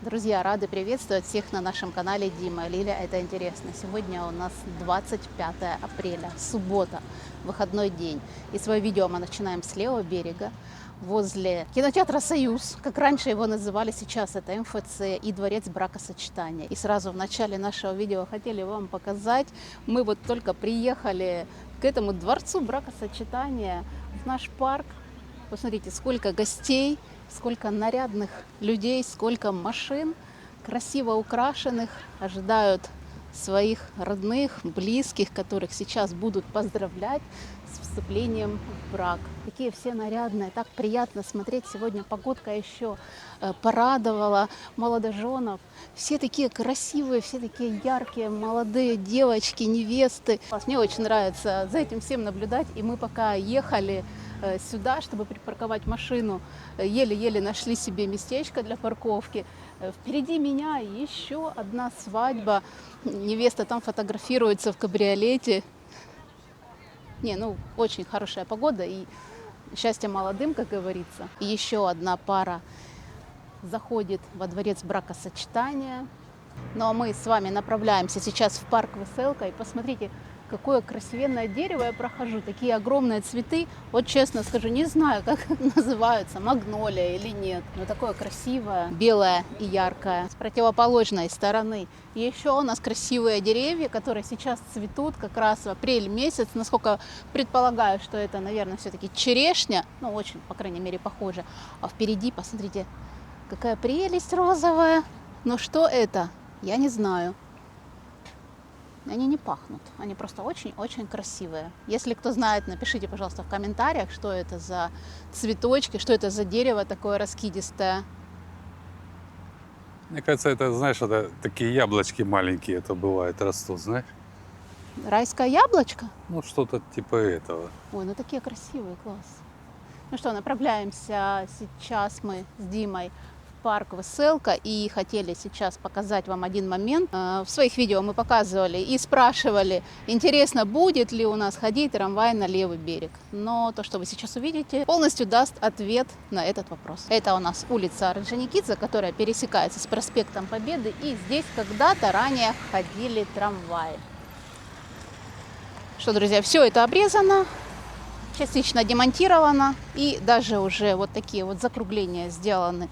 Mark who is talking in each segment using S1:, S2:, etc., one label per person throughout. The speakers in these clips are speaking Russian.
S1: Друзья, рады приветствовать всех на нашем канале Дима Лиля. Это интересно. Сегодня у нас 25 апреля, суббота, выходной день. И свое видео мы начинаем с левого берега, возле кинотеатра «Союз», как раньше его называли, сейчас это МФЦ и дворец бракосочетания. И сразу в начале нашего видео хотели вам показать, мы вот только приехали к этому дворцу бракосочетания в наш парк. Посмотрите, сколько гостей, сколько нарядных людей, сколько машин, красиво украшенных, ожидают своих родных, близких, которых сейчас будут поздравлять с вступлением в брак. Такие все нарядные, так приятно смотреть. Сегодня погодка еще порадовала молодоженов. Все такие красивые, все такие яркие, молодые девочки, невесты. Мне очень нравится за этим всем наблюдать. И мы пока ехали сюда, чтобы припарковать машину, еле-еле нашли себе местечко для парковки. Впереди меня еще одна свадьба. Невеста там фотографируется в кабриолете. Очень хорошая погода и счастье молодым, как говорится. И еще одна пара заходит во дворец бракосочетания. Ну а мы с вами направляемся сейчас в парк Веселка. И посмотрите, какое красивенное дерево я прохожу, такие огромные цветы. Вот честно скажу, не знаю, как называются, магнолия или нет, но такое красивое, белое и яркое. С противоположной стороны еще у нас красивые деревья, которые сейчас цветут как раз в апрель месяц. Насколько предполагаю, что это, наверное, все-таки черешня, очень, по крайней мере, похоже. А впереди, посмотрите, какая прелесть розовая. Но что это? Я не знаю. Они не пахнут, они просто очень-очень красивые. Если кто знает, напишите, пожалуйста, в комментариях, что это за цветочки, что это за дерево такое раскидистое.
S2: Мне кажется, это, знаешь, это такие яблочки маленькие, это бывает, растут, знаешь?
S1: Райское яблочко?
S2: Что-то типа этого.
S1: Ой, такие красивые, класс. Ну что, направляемся сейчас мы с Димой в парк Веселка и хотели сейчас показать вам один момент. В своих видео мы показывали и спрашивали, интересно, будет ли у нас ходить трамвай на левый берег. Но то, что вы сейчас увидите, полностью даст ответ на этот вопрос. Это у нас улица Орджоникидзе, которая пересекается с проспектом Победы, и здесь когда-то ранее ходили трамваи. Что, друзья, все это обрезано, частично демонтировано, и даже уже вот такие вот закругления сделаны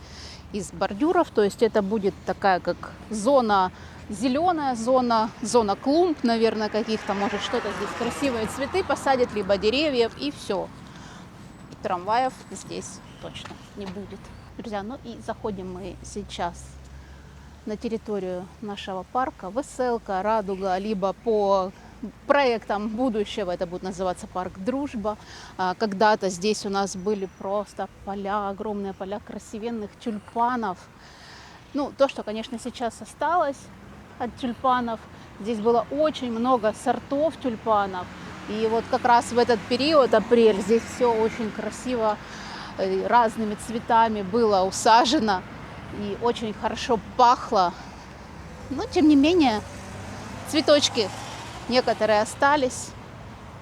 S1: из бордюров, то есть это будет такая как зона, зеленая зона, зона клумб, наверное, каких-то, может что-то здесь, красивые цветы посадят, либо деревьев, и все. Трамваев здесь точно не будет. Друзья, и заходим мы сейчас на территорию нашего парка Веселка, Радуга, либо по проектом будущего это будет называться парк Дружба. Когда-то здесь у нас были просто поля, огромные поля красивенных тюльпанов. То, что, конечно, сейчас осталось от тюльпанов, здесь было очень много сортов тюльпанов. И вот как раз в этот период, апрель, здесь все очень красиво, разными цветами было усажено и очень хорошо пахло. Но, тем не менее, цветочки некоторые остались,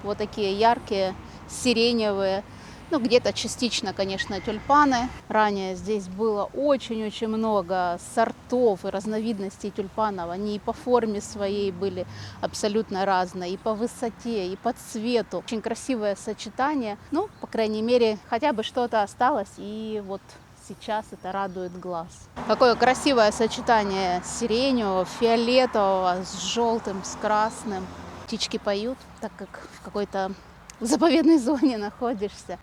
S1: вот такие яркие, сиреневые, где-то частично, конечно, тюльпаны. Ранее здесь было очень-очень много сортов и разновидностей тюльпанов. Они и по форме своей были абсолютно разные, и по высоте, и по цвету. Очень красивое сочетание. По крайней мере, хотя бы что-то осталось, и вот сейчас это радует глаз. Какое красивое сочетание сиреневого, фиолетового с желтым, с красным. Птички поют, так как в какой-то заповедной зоне находишься.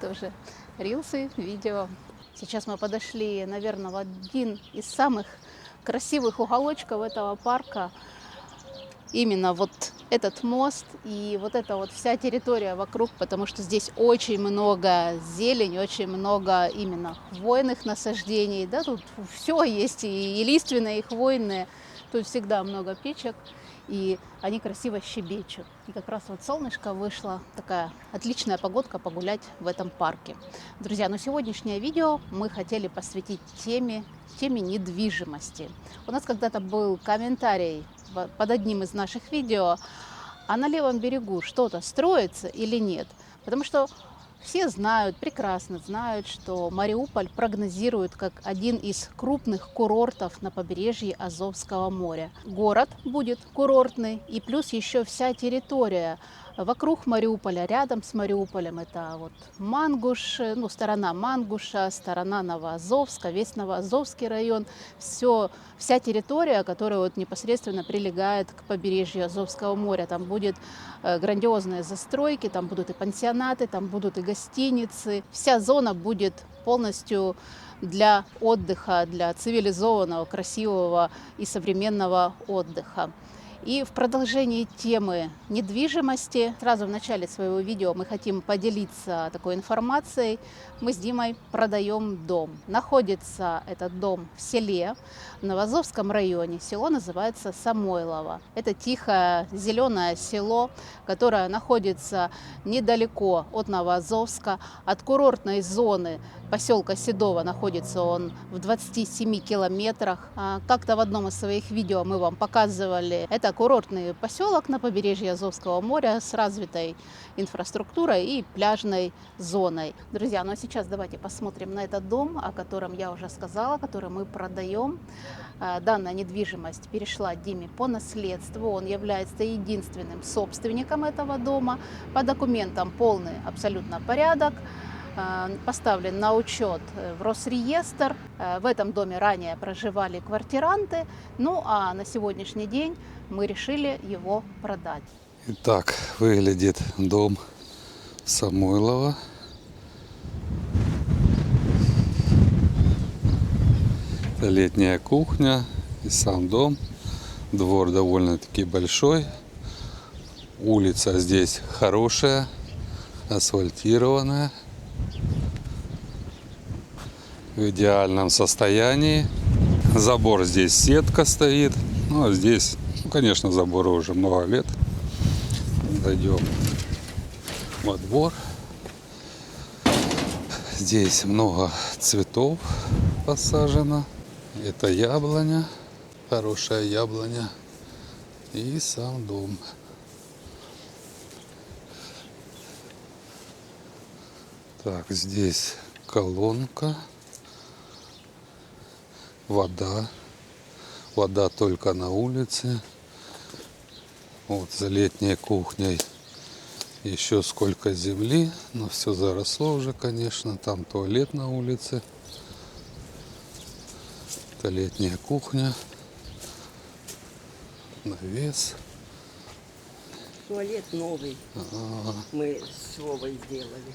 S1: Тоже рилсы, видео. Сейчас мы подошли, наверное, в один из самых красивых уголочков этого парка. Именно вот этот мост и вот эта вот вся территория вокруг, потому что здесь очень много зелени, очень много именно хвойных насаждений. Да, тут все есть, и лиственные, и хвойные. Тут всегда много печек, и они красиво щебечут. И как раз вот солнышко вышло, такая отличная погодка погулять в этом парке. Друзья, сегодняшнее видео мы хотели посвятить теме недвижимости. У нас когда-то был комментарий под одним из наших видео, а на левом берегу что-то строится или нет. Потому что Все знают, прекрасно знают, что Мариуполь прогнозируют как один из крупных курортов на побережье Азовского моря. Город будет курортный, и плюс еще вся территория вокруг Мариуполя, рядом с Мариуполем. Это вот Мангуш, ну, сторона Мангуша, сторона Новоазовска, весь Новоазовский район. Вся территория, которая вот непосредственно прилегает к побережью Азовского моря. Там будет грандиозные застройки, там будут и пансионаты, там будут и гостиницы. Вся зона будет полностью для отдыха, для цивилизованного, красивого и современного отдыха. И в продолжении темы недвижимости, сразу в начале своего видео мы хотим поделиться такой информацией. Мы с Димой продаем дом. Находится этот дом в селе, в Новоазовском районе. Село называется Самойлово. Это тихое зеленое село, которое находится недалеко от Новоазовска, от курортной зоны поселка Седово. Находится он в 27 километрах. Как-то в одном из своих видео мы вам показывали. Это курортный поселок на побережье Азовского моря с развитой инфраструктурой и пляжной зоной. Друзья, ну а сейчас давайте посмотрим на этот дом, о котором я уже сказала, который мы продаем. Данная недвижимость перешла Диме по наследству. Он является единственным собственником этого дома. По документам полный абсолютно порядок. Поставлен на учет в Росреестр. В этом доме ранее проживали квартиранты. Ну а на сегодняшний день мы решили его продать.
S2: Итак, выглядит дом Самойлова. Это летняя кухня и сам дом. Двор довольно-таки большой. Улица здесь хорошая, асфальтированная, в идеальном состоянии. Забор здесь, сетка стоит. Ну, а здесь, конечно, забору уже много лет. Зайдем во двор. Здесь много цветов посажено. Это яблоня, хорошая яблоня. И сам дом. Так, здесь колонка. Вода. Вода только на улице. Вот за летней кухней еще сколько земли. Но все заросло уже, конечно. Там туалет на улице. Это летняя кухня. Навес.
S3: Туалет новый. Мы с Вовой сделали.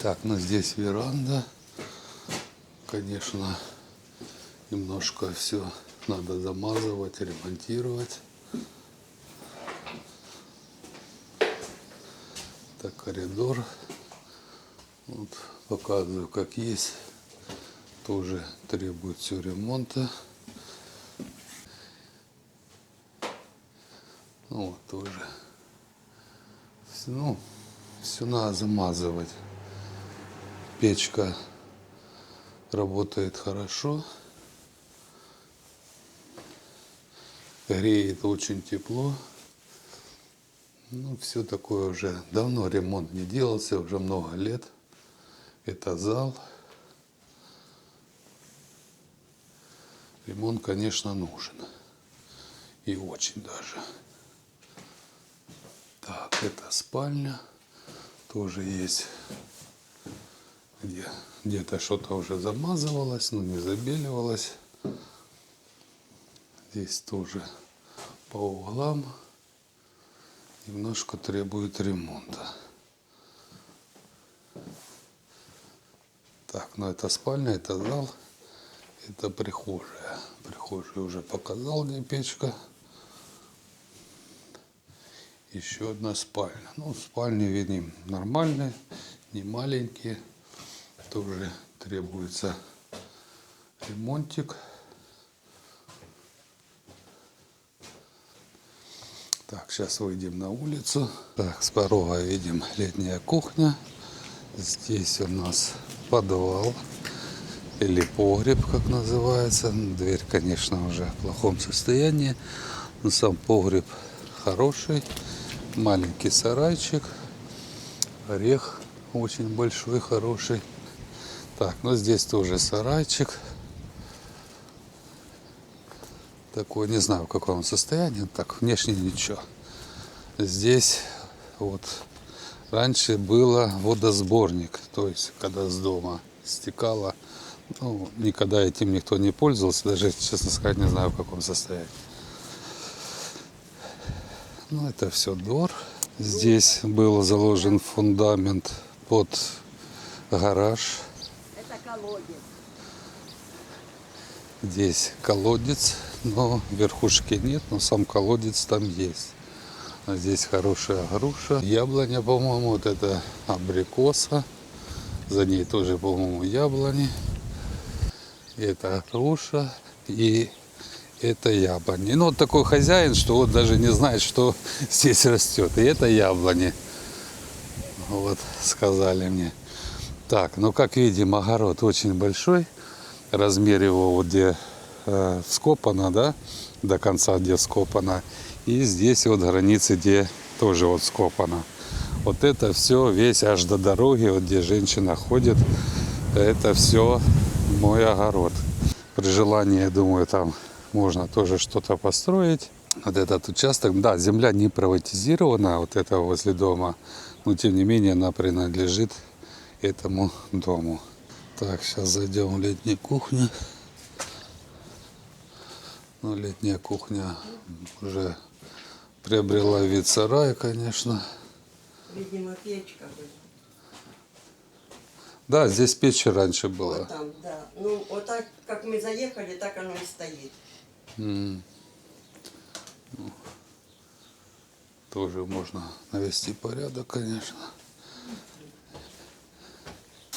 S2: Так, ну здесь веранда. Конечно, немножко все надо замазывать, ремонтировать. Так, коридор. Вот, показываю, как есть. Тоже требует все ремонта. Ну, вот тоже. Ну, все надо замазывать. Печка работает хорошо. Греет очень тепло. Ну, все такое уже. Давно ремонт не делался, уже много лет. Это зал. Ремонт, конечно, нужен. И очень даже. Так, это спальня. Тоже есть, где-то что-то уже замазывалось, но не забеливалось. Здесь тоже по углам немножко требует ремонта. Так, ну это спальня, это зал, это прихожая. Прихожую уже показал, где печка. Еще одна спальня. Ну, спальни, видим, нормальные, не маленькие. Тоже требуется ремонтик. Так, сейчас выйдем на улицу. Так, с порога видим летняя кухня. Здесь у нас подвал или погреб, как называется. Дверь, конечно, уже в плохом состоянии, но сам погреб хороший. Маленький сарайчик. орех очень большой, хороший. Так, ну здесь тоже сарайчик. Такой, не знаю в каком состоянии, так, внешне ничего. Здесь вот раньше было водосборник, то есть когда с дома стекало. Ну, никогда этим никто не пользовался, даже, честно сказать, не знаю в каком состоянии. Ну, это все двор. Здесь был заложен фундамент под гараж.
S3: Это колодец.
S2: Здесь колодец, но верхушки нет, но сам колодец там есть. А здесь хорошая груша. Яблоня, по-моему, вот это абрикоса. За ней тоже, по-моему, яблони. Это груша и это яблони. Ну, вот такой хозяин, что вот даже не знает, что здесь растет. И это яблони. Вот, сказали мне. Так, ну, как видим, огород очень большой. Размер его вот где вскопано, да, до конца, где вскопано. И здесь вот границы, где тоже вот вскопано. Вот это все, весь аж до дороги, вот где женщина ходит, это все мой огород. При желании, я думаю, там можно тоже что-то построить. Вот этот участок, да, земля не приватизирована, вот это возле дома, но тем не менее она принадлежит этому дому. Так, сейчас зайдем в летнюю кухню. Ну, летняя кухня уже приобрела вид сарая, конечно.
S3: Видимо, печка была.
S2: Да, здесь печь раньше была.
S3: Вот там, да. Ну, вот так, как мы заехали, так оно и стоит.
S2: Тоже можно навести порядок, конечно.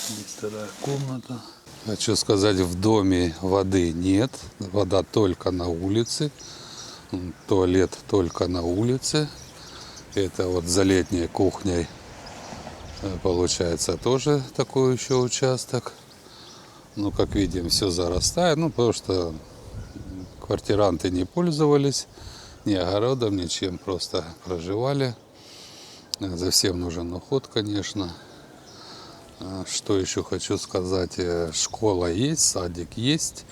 S2: Здесь вторая комната. Хочу сказать, в доме воды нет. Вода только на улице. Туалет только на улице. Это вот за летней кухней получается тоже такой еще участок. Ну, как видим, все зарастает. Ну, потому что квартиранты не пользовались ни огородом, ничем, просто проживали. За всем нужен уход, конечно. Что еще хочу сказать? Школа есть, садик есть,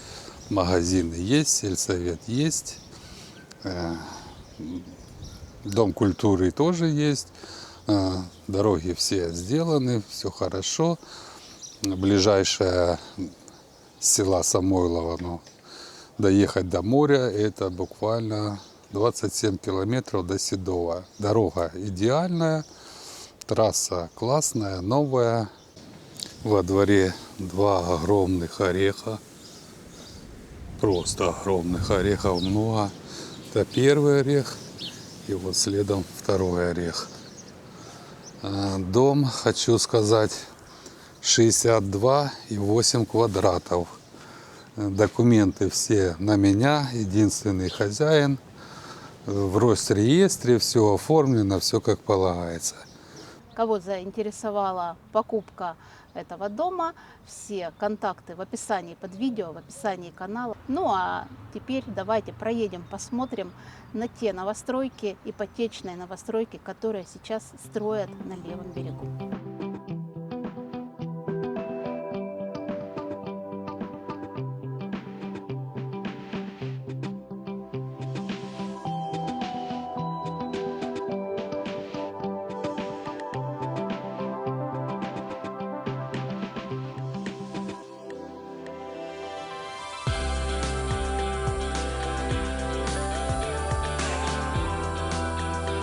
S2: магазины есть, сельсовет есть, дом культуры тоже есть, дороги все сделаны, все хорошо. Ближайшее села Самойлово, ну, доехать до моря, это буквально 27 километров до Седова. Дорога идеальная, трасса классная, новая. Во дворе два огромных ореха. Просто огромных орехов много. Это первый орех. И вот следом второй орех. Дом, хочу сказать, 62,8 квадратов. Документы все на меня. Единственный хозяин. В Росреестре все оформлено, все как полагается.
S1: Кого заинтересовала покупка этого дома, все контакты в описании под видео, в описании канала. Ну а теперь давайте проедем, посмотрим на те новостройки, ипотечные новостройки, которые сейчас строят на левом берегу.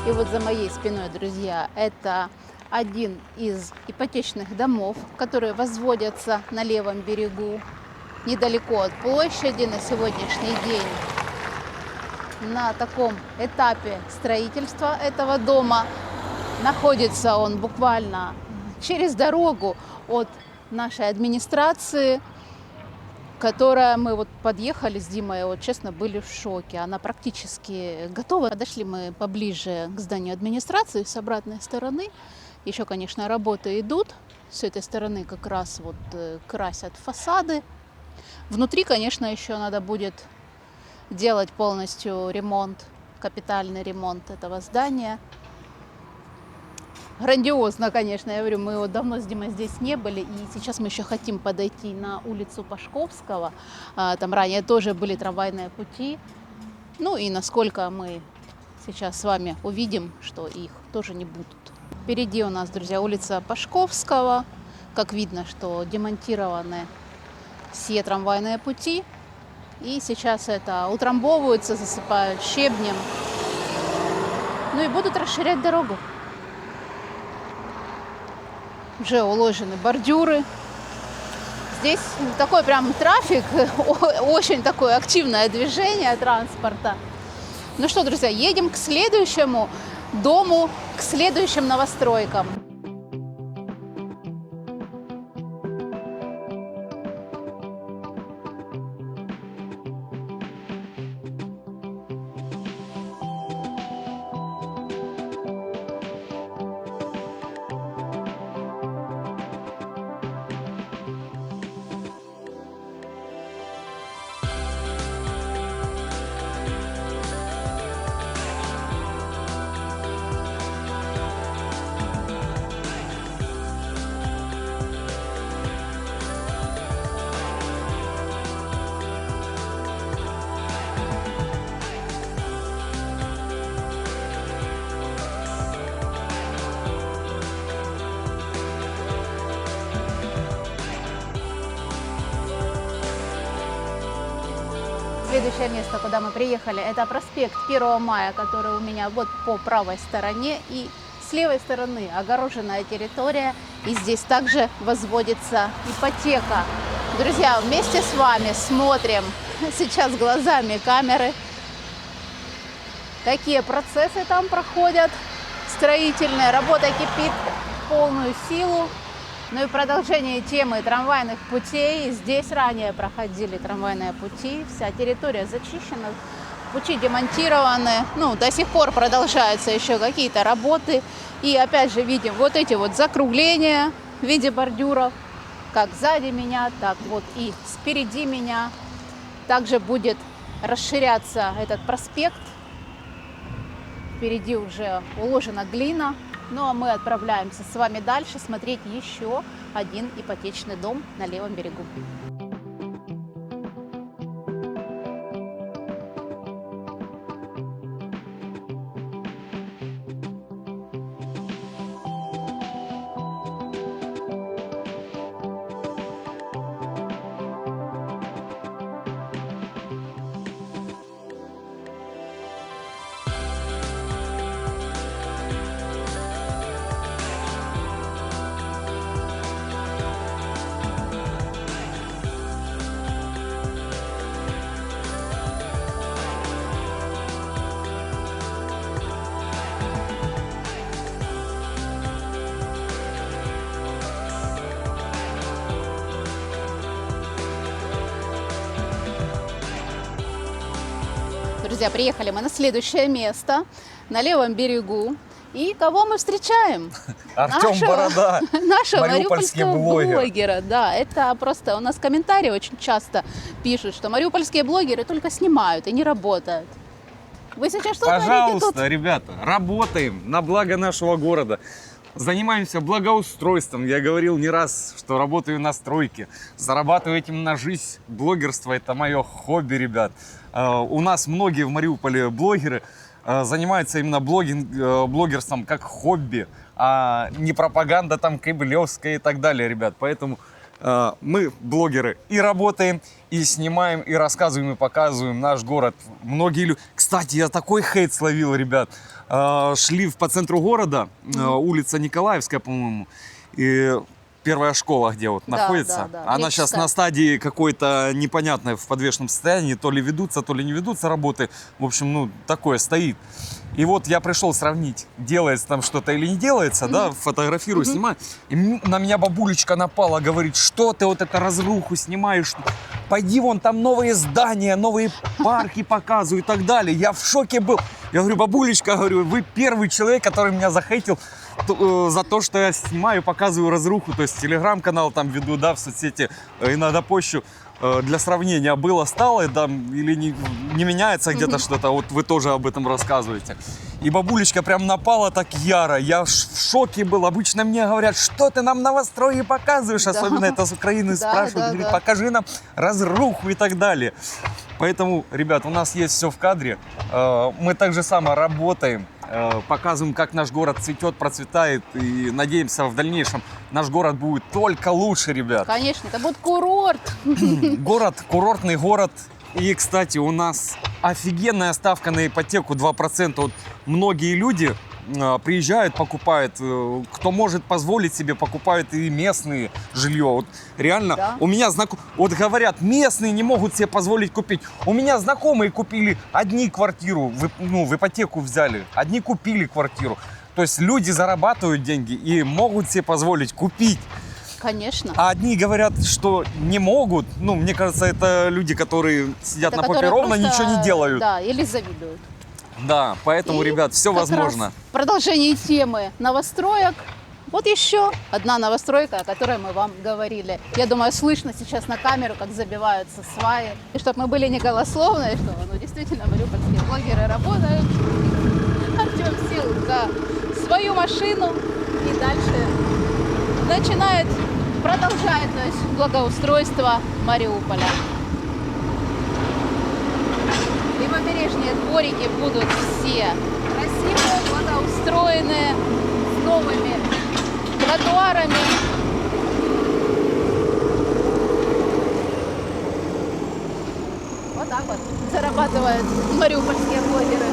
S1: И вот за моей спиной, друзья, это один из ипотечных домов, которые возводятся на левом берегу, недалеко от площади на сегодняшний день. На таком этапе строительства этого дома находится он буквально через дорогу от нашей администрации, которая мы вот подъехали с Димой, вот честно, были в шоке. Она практически готова. Подошли мы поближе к зданию администрации с обратной стороны. Еще, конечно, работы идут. С этой стороны как раз вот красят фасады. Внутри, конечно, еще надо будет делать полностью ремонт, капитальный ремонт этого здания. грандиозно, конечно. Я говорю, мы вот давно с Димой здесь не были, и сейчас мы еще хотим подойти на улицу Пашковского. Там ранее тоже были трамвайные пути. Ну и насколько мы сейчас с вами увидим, что их тоже не будут. Впереди у нас, друзья, улица Пашковского. Как видно, что демонтированы все трамвайные пути. И сейчас это утрамбовываются, засыпают щебнем. Ну и будут расширять дорогу. Уже уложены бордюры. Здесь такой прям трафик, очень такое активное движение транспорта. Ну что, друзья, едем к следующему дому, к следующим новостройкам. Следующее место, куда мы приехали, это проспект 1 мая, который у меня вот по правой стороне. И с левой стороны огороженная территория. И здесь также возводится ипотека. Друзья, вместе с вами смотрим сейчас глазами камеры, какие процессы там проходят. Строительная работа кипит в полную силу. Ну и продолжение темы трамвайных путей. Здесь ранее проходили трамвайные пути. Вся территория зачищена, пути демонтированы. Ну, до сих пор продолжаются еще какие-то работы. И опять же видим вот эти вот закругления в виде бордюров. Как сзади меня, так вот и спереди меня. Также будет расширяться этот проспект. Впереди уже уложена глина. Ну а мы отправляемся с вами дальше смотреть еще один ипотечный дом на левом берегу. Друзья, приехали мы на следующее место, на левом берегу. И кого мы встречаем?
S4: Артем Борода,
S1: нашего
S4: мариупольский
S1: мариупольского
S4: блогер.
S1: блогера. Да, это просто у нас комментарии очень часто пишут, что мариупольские блогеры только снимают и не работают. Вы сейчас что творите тут?
S4: Пожалуйста, ребята, работаем на благо нашего города. Занимаемся благоустройством. Я говорил не раз, что работаю на стройке. Зарабатываю этим на жизнь. Блогерство – это мое хобби, ребят. У нас многие в Мариуполе блогеры занимаются именно блогерством как хобби, а не пропаганда там кремлевская и так далее, ребят. Поэтому мы, блогеры, и работаем, и снимаем, и рассказываем, и показываем наш город. Многие люди... Кстати, я такой хейт словил, ребят. Шли по центру города, улица Николаевская, по-моему, и первая школа, где вот находится.
S1: Да,
S4: она сейчас на стадии какой-то непонятной в подвешенном состоянии. То ли ведутся, то ли не ведутся работы. В общем, ну, такое стоит. И вот я пришел сравнить, делается там что-то или не делается, да, фотографирую, снимаю. И на меня бабулечка напала, говорит, что ты вот это разруху снимаешь? Пойди вон, там новые здания, новые парки показывают и так далее. Я в шоке был. Я говорю, бабулечка, говорю, вы первый человек, который меня захейтил за то, что я снимаю, показываю разруху. То есть телеграм-канал там веду, да, в соцсети, иногда пощу. Для сравнения, было, стало там, или не меняется где-то что-то, вот вы тоже об этом рассказываете. И бабулечка прям напала так яро. Я в шоке был. Обычно мне говорят, что ты нам новострои показываешь.
S1: Да.
S4: Особенно это с Украины
S1: Да,
S4: спрашивают.
S1: да,
S4: Говорит,
S1: да.
S4: покажи нам разруху и так далее. Поэтому, ребят, у нас есть все в кадре. Мы так же само работаем. Показываем, как наш город цветет, процветает. И надеемся, в дальнейшем наш город будет только лучше, ребят.
S1: Конечно, это будет курорт.
S4: Город, курортный город. И, кстати, у нас офигенная ставка на ипотеку 2%. Вот многие люди приезжают, покупают. Кто может позволить себе, покупают и местные жилье. Вот реально,
S1: Да.
S4: у меня вот говорят, местные не могут себе позволить купить. У меня знакомые купили одни квартиру, в ипотеку взяли, одни купили квартиру. То есть люди зарабатывают деньги и могут себе позволить купить.
S1: Конечно.
S4: А одни говорят, что не могут. Ну, мне кажется, это люди, которые сидят
S1: Это
S4: на попе
S1: которые
S4: ровно,
S1: просто,
S4: ничего не делают.
S1: Да, или завидуют.
S4: Да, поэтому,
S1: И
S4: ребят, все
S1: как
S4: возможно.
S1: раз в продолжении темы новостроек. Вот еще одна новостройка, о которой мы вам говорили. Я думаю, слышно сейчас на камеру, как забиваются сваи. И чтобы мы были не голословны, что действительно мариупольские блогеры работают. Артем сел за свою машину и дальше продолжает, то есть, благоустройство Мариуполя. И побережные дворики будут все красивые, благоустроенные, с новыми тротуарами. Вот так вот зарабатывают мариупольские блогеры.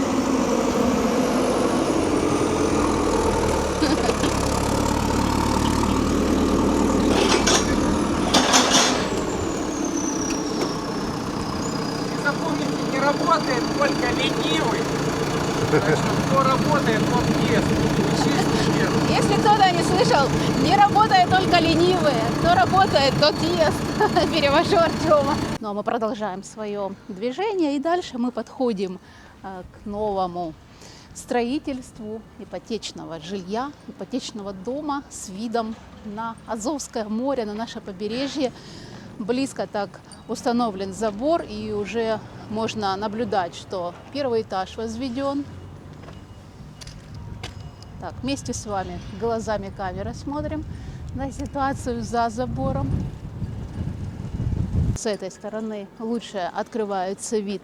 S4: Запомните, не работает только ленивый. Так что кто работает, тот ест.
S1: Если кто-то не слышал, не работает только ленивые. Кто работает, тот ест. Перевожу Артема. Ну а мы продолжаем свое движение. И дальше мы подходим к новому строительству ипотечного жилья, ипотечного дома с видом на Азовское море, на наше побережье. Близко так установлен забор, и уже можно наблюдать, что первый этаж возведен. Так, вместе с вами глазами камеры смотрим на ситуацию за забором. С этой стороны лучше открывается вид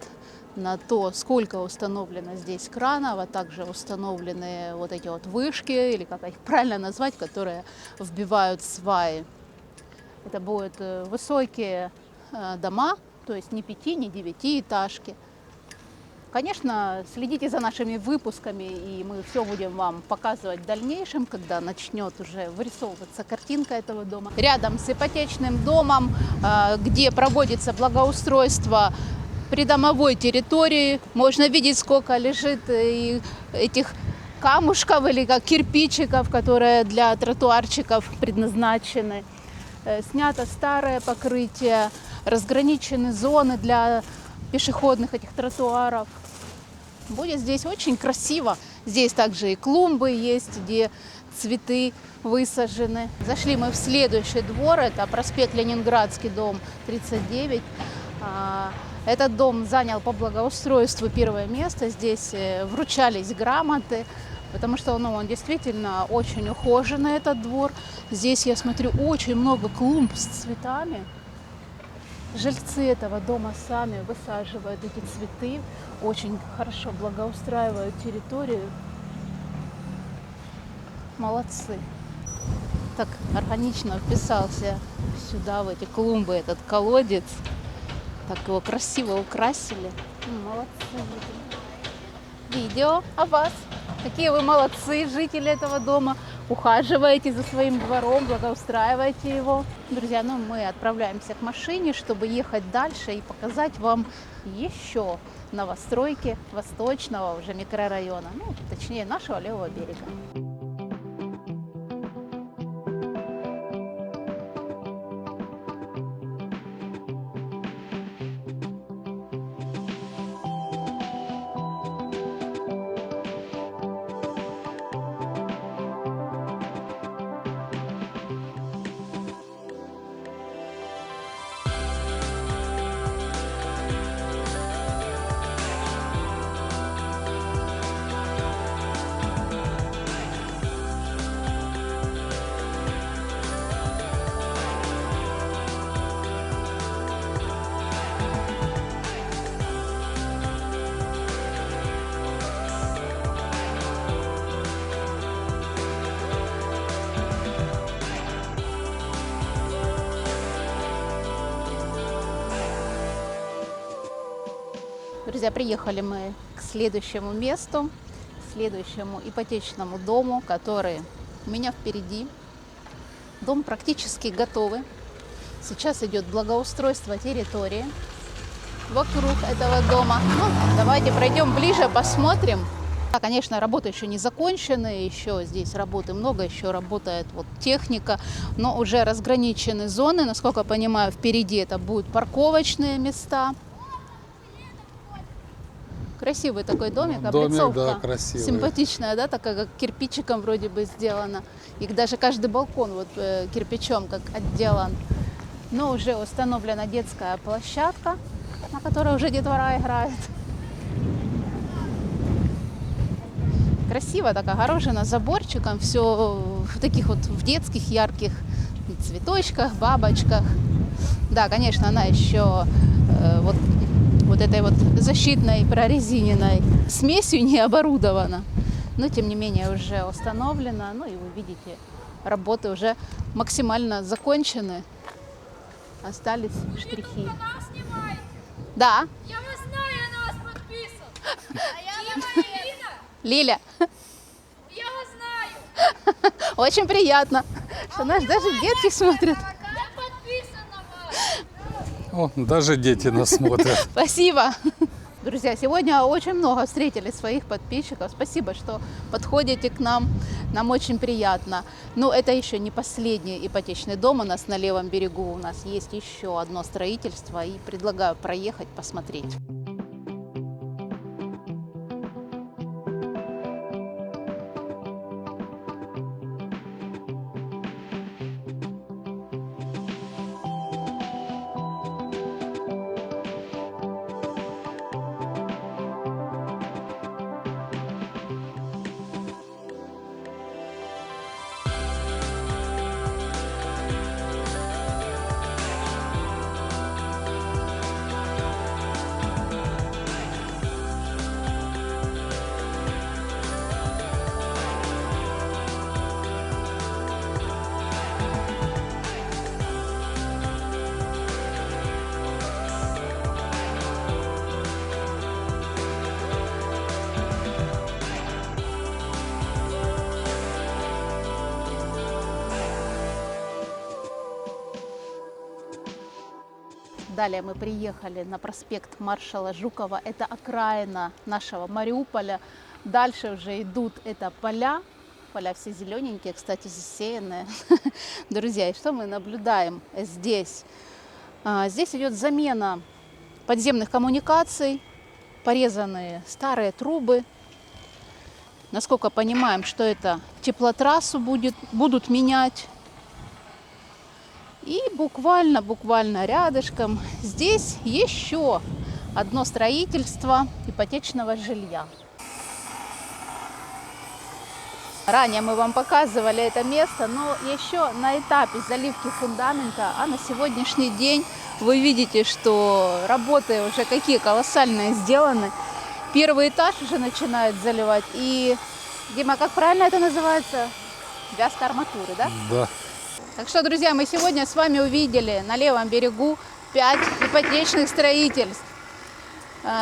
S1: на то, сколько установлено здесь кранов, а также установлены вот эти вот вышки, или как их правильно назвать, которые вбивают сваи. Это будут высокие дома, то есть не 5, не 9-этажки. Конечно, следите за нашими выпусками, и мы все будем вам показывать в дальнейшем, когда начнет уже вырисовываться картинка этого дома. Рядом с ипотечным домом, где проводится благоустройство придомовой территории, можно видеть, сколько лежит этих камушков или как кирпичиков, которые для тротуарчиков предназначены. Снято старое покрытие, разграничены зоны для пешеходных этих тротуаров. Будет здесь очень красиво. Здесь также и клумбы есть, где цветы высажены. Зашли мы в следующий двор, это проспект Ленинградский, дом 39. Этот дом занял по благоустройству первое место. Здесь вручались грамоты, потому что он действительно очень ухоженный, этот двор. Здесь, я смотрю, очень много клумб с цветами. Жильцы этого дома сами высаживают эти цветы, очень хорошо благоустраивают территорию. Молодцы. Так органично вписался сюда, в эти клумбы, этот колодец. Так его красиво украсили. Молодцы. Видео о вас. Какие вы молодцы, жители этого дома. Ухаживаете за своим двором, благоустраиваете его. Друзья, мы отправляемся к машине, чтобы ехать дальше и показать вам еще новостройки восточного уже микрорайона, точнее нашего левого берега. Друзья, приехали мы к следующему месту, к следующему ипотечному дому, который у меня впереди. Дом практически готовый. Сейчас идет благоустройство территории вокруг этого дома. Ну, давайте пройдем ближе, посмотрим. Да, конечно, работы еще не закончены, еще здесь работы много, еще работает вот техника, но уже разграничены зоны. Насколько я понимаю, впереди это будут парковочные места. Красивый такой домик, облицовка
S2: да, красивый.
S1: симпатичная, да, такая как кирпичиком вроде бы сделана. И даже каждый балкон вот кирпичом как отделан. Но уже установлена детская площадка, на которой уже детвора играет. Красиво так огорожено заборчиком, все в таких вот в детских ярких цветочках, бабочках. Да, конечно, она еще вот этой вот защитной прорезиненной смесью не оборудована, но тем не менее уже установлена. Ну и вы видите, работы уже максимально закончены, остались штрихи. Да.
S5: Я вас знаю, я на вас подписан. А я Марина.
S1: Лиля,
S5: Я вас знаю.
S1: очень приятно, что нас даже детки смотрят.
S5: Я подписан на вас.
S2: О, даже дети нас смотрят.
S1: Спасибо. Друзья, сегодня очень много встретили своих подписчиков. Спасибо, что подходите к нам. Нам очень приятно. Но это еще не последний ипотечный дом у нас на левом берегу. У нас есть еще одно строительство. И предлагаю проехать, посмотреть. Далее мы приехали на проспект маршала Жукова. Это окраина нашего Мариуполя. Дальше уже идут это поля. Поля все зелененькие, кстати, засеянные. Друзья, и что мы наблюдаем здесь? Здесь идет замена подземных коммуникаций, порезанные старые трубы. Насколько понимаем, что это теплотрассу будут менять. И буквально рядышком здесь еще одно строительство ипотечного жилья. Ранее мы вам показывали это место, но еще на этапе заливки фундамента, а на сегодняшний день вы видите, что работы уже какие колоссальные сделаны. Первый этаж уже начинают заливать. И, Дима, как правильно это называется? Вязка арматуры, да?
S2: Да.
S1: Так что, друзья, мы сегодня с вами увидели на левом берегу 5 ипотечных строительств.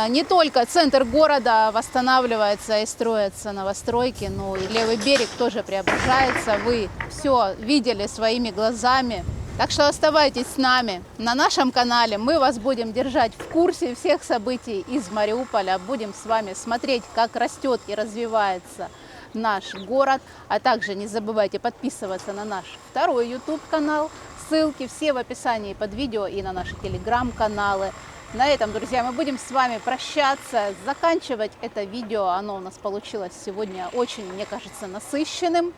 S1: Не только центр города восстанавливается и строятся новостройки, но и левый берег тоже преображается. Вы все видели своими глазами. Так что оставайтесь с нами на нашем канале. Мы вас будем держать в курсе всех событий из Мариуполя. Будем с вами смотреть, как растет и развивается наш город. А также не забывайте подписываться на наш второй YouTube-канал. Ссылки все в описании под видео и на наши телеграм-каналы. На этом, друзья, мы будем с вами прощаться, заканчивать это видео. Оно у нас получилось сегодня очень, мне кажется, насыщенным.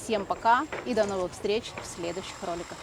S1: Всем пока и до новых встреч в следующих роликах.